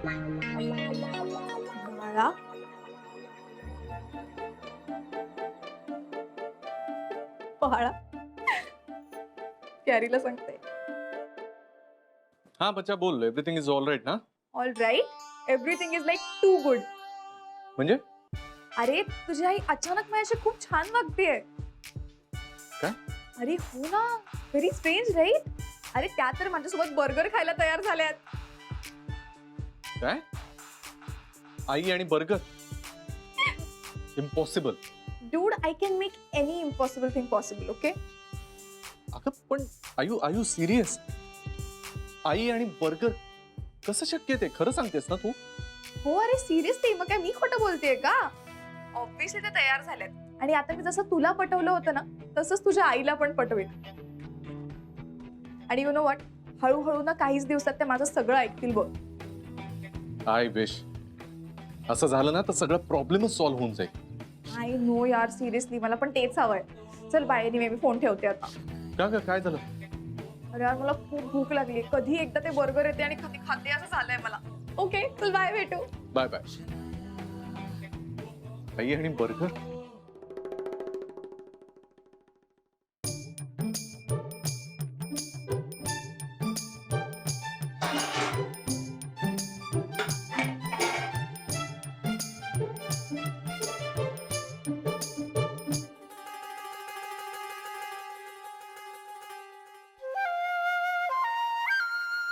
बाळा, बाळा, प्यारीला सांगते. हाँ बच्चा बोल, एव्हरीथिंग इज ऑल राईट ना? All right, everything is like to good. म्हणजे अरे तुझी आई अचानक माझ्याशी खूप छान वागतेय. काय? अरे हो ना, व्हेरी स्ट्रेंज राईट. अरे त्या तर माझ्यासोबत बर्गर खायला तयार झाल्यात. काय? आई आणि burger? Impossible. Dude, I can make any impossible thing possible. Okay, अगं पण आय यू सिरियस? आई आणि बर्गर कसं शक्य ते? खरं सांगतेस ना तू? हो अरे सिरियसली, मग काय मी खोटं बोलतेय का? ऑब्विसली ते तयार झालेत आणि आता मी जसं तुला पटवलं होतं ना, तसंच तुझ्या आईला पण पटवेल. आणि यु नो व्हॉट, हळूहळू ना काहीच दिवसात ते माझं सगळं ऐकतील बघ. आय विश असं झालं ना तर सगळं प्रॉब्लेमच सॉल्व्ह होऊन जाईल. आय नो यार, सिरियसली मला पण तेच हवंय. चल बाय, एनिवे मी फोन ठेवते आता. का ग, काय झालं? अरे यार मला खूप भूक लागली. कधी एकदा ते बर्गर येते आणि कधी खाते असं झालंय मला. ओके चल बाय, भेटू. Bye bye. आई आणि बर्गर?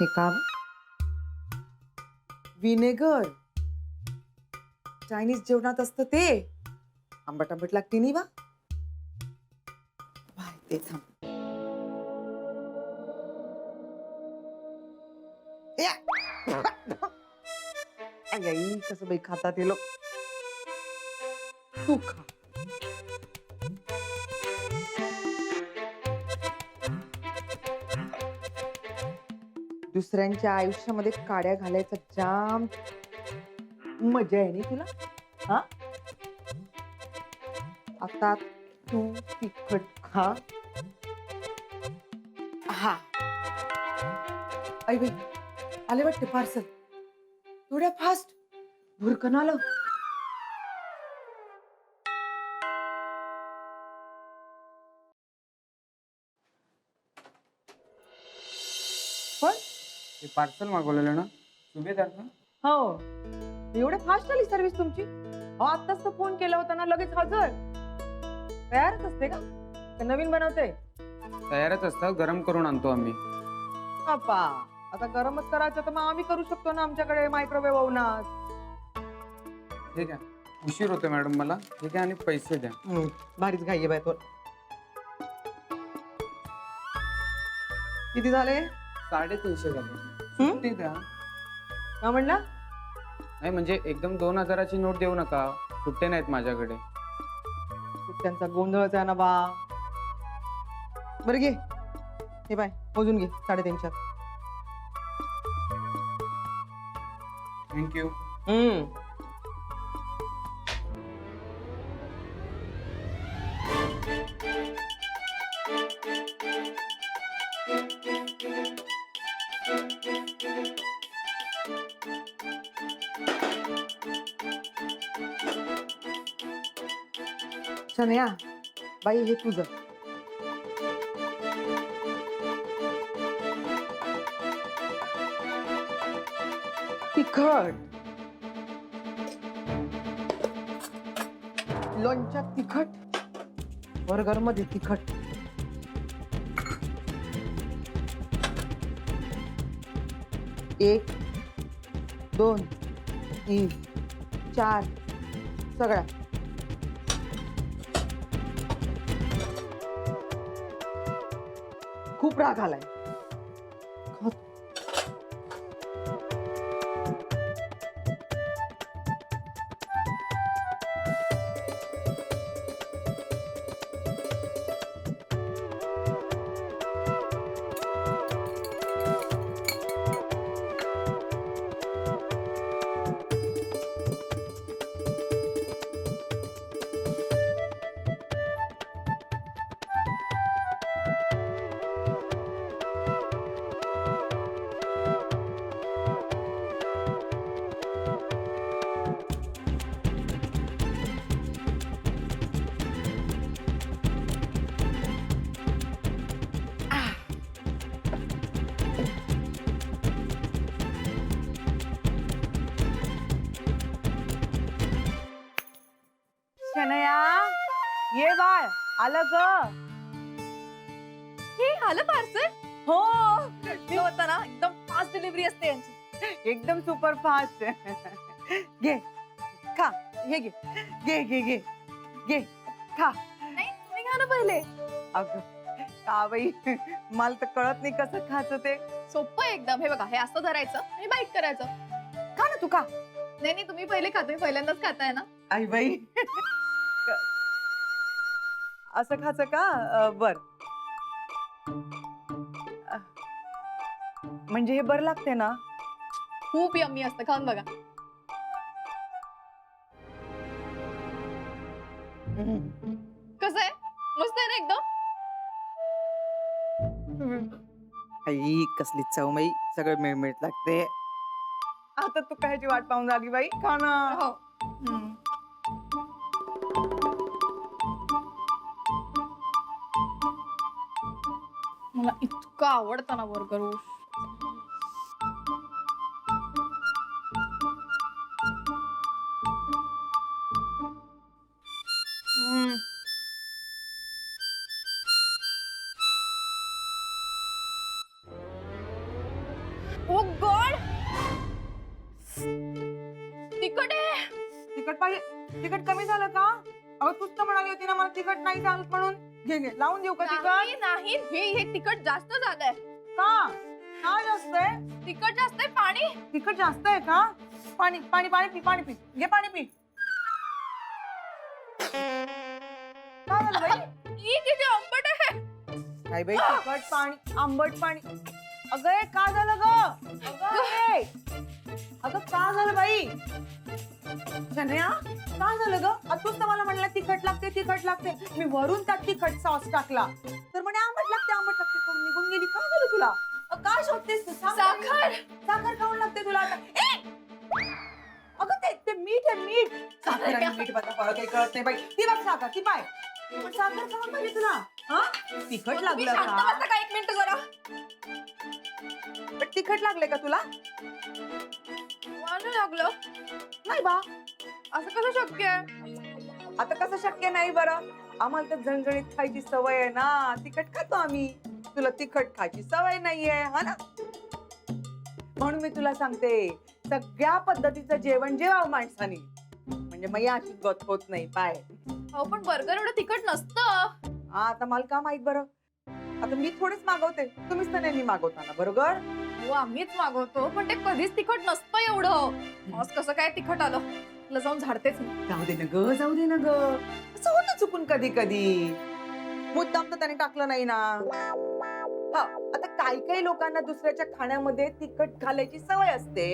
हे काम विनेगर चायनीज जेवणात असतं ते. आंबट आंबट लागते नाही बा. बाय ते थांब. या. आई आई कसं बाई खातात हे लोक. तू खा. दुसऱ्यांच्या आयुष्यामध्ये काड्या घालायचं जाम मजा आहे ना तुला. हा आता तू तिखट खा. हा आई बाई आले वाटते पार्सल. थोड्या फास्ट भुरकन आलं. पण ते पार्सल मागवलेलं ना, सुभेदार का? हो, एवढे फास्ट आली सर्व्हिस तुमची. अहो आत्ताच तर फोन केला होता ना, लगेच हजर. तयारच असते का? का नवीन बनवते? तयारच असतं, गरम करून आणतो आम्ही. बापा, आता गरमच करायचं तर मग आम्ही करू शकतो ना, आमच्याकडे मायक्रोवेव्ह ओव्हनात. ठीक आहे, उशीर होतो मॅडम मला. ठीक आहे, आणि पैसे द्या. भारीच घाई आहे बाय तो. किती झाले? 350 झाले. सुट्टी द्या. का म्हणला? नाही म्हणजे एकदम 2000ची नोट देऊ नका, सुट्टे नाहीत माझ्याकडे. सुट्ट्यांचा गोंधळच आहे ना बा. बरं घे, हे बाय मोजून घे. 350. थँक्यू. शनया बाई हे तुझं. तिखट लोणच्यात तिखट, बर्गर मध्ये तिखट. एक, दोन, तीन, चार, सगळ्या. खूप राग आलाय. ये बाळ आलं ग. हे आलं पार्सल हो होता ना, एकदम फास्ट डिलिव्हरी असते यांची. एकदम सुपर फास्ट. घे खा, हे घे घे घे घे घे खा. नाही तुम्ही खा ना पहिले. अगं का बाई, मला तर कळत नाही कसं खायचं ते. सोपं आहे एकदम. हे बघा, हे असं धरायचं आणि बाईट करायचं. खा ना तू खा. नाही नाही तुम्ही पहिले खा, तुम्ही पहिल्यांदाच खाताय ना. आई बाई असं खायचं का? बर म्हणजे हे बरं लागते ना? खूप यम्मी असतं, खाऊन बघा. कसं आहे? मस्त आहे ना एकदम. आई कसली चवमई, सगळं मिळमिळत लागते. आता तू कायची वाट पाहून झाली बाई, खा ना. हो. मला इतकं आवडतं ना बर्गर. ओ गॉड, तिखट आहे. तिखट पाहिजे? तिखट कमी झालं का? अगं तूच तर म्हणाली होती ना मला तिखट नाही चालत म्हणून. घे घे लावून देऊ का तिखट? नाही नाही, हे तिखट जास्त झालंय. का? काय जास्त आहे? तिखट जास्त आहे. पाणी. तिखट जास्त आहे का? पाणी पाणी पाणी पी, पाणी पी, घे पाणी पी. काय झालं बाई? ई किती आंबट आहे. काय बाई, तिखट पाणी आंबट पाणी. अगं हे का झालं ग? अगं हे. अगं का झालं बाई? सन्या काय झालं ग? तूच तर मला म्हणला तिखट लागते तिखट लागते. मी वरून त्यात तिखट सॉस टाकला तर म्हणे आंबट लागते करून निघून गेली. काय झालं तुला? काय शोधतेस तू? सांग तरी. साखर. साखर खाऊन लागते तुला आता. अगं ते मीठ आहे मीठ. साखर आणि मीठ बद्दल फरक काही कळत नाही बाई. ती बघ साखर ती पाय. पण साखर खाऊन पाहिजे तुला. हा तिखट तुम्ही लागलं शांत का? बसता का एक मिनिट जरा. पण तिखट लागले का तुला? मला लागलं. नाही बा. असं कसं शक्य आहे? आता कसं शक्य नाही बरं? आम्हाला तर झणझणीत खायची सवय आहे ना. तिखट खातो आम्ही. तुला तिखट खायची सवय नाहीये हा ना. म्हणून मी तुला सांगते, सगळ्या पद्धतीचं जेवण जेवावं माणसाने, म्हणजे मग अशी गत होत नाही. पाय अहो पण बर्गर एवढं तिखट नसतं. आता मला का माहित बरं? आता मी थोडेच मागवते, तुम्हीच तर नेहमी मागवता ना, बरोबर? हो आम्हीच मागवतो, पण ते कधीच तिखट नसतं एवढं. आज कसं काय तिखट आलं? तुला जाऊन झाडतेच मी. जाऊ दे ना ग, जाऊ दे ना ग. असं होतं चुकून कधी कधी. मुद्दाम तर त्याने टाकलं नाही ना. हा आता काही काही लोकांना दुसऱ्याच्या खाण्यामध्ये तिखट घालायची सवय असते.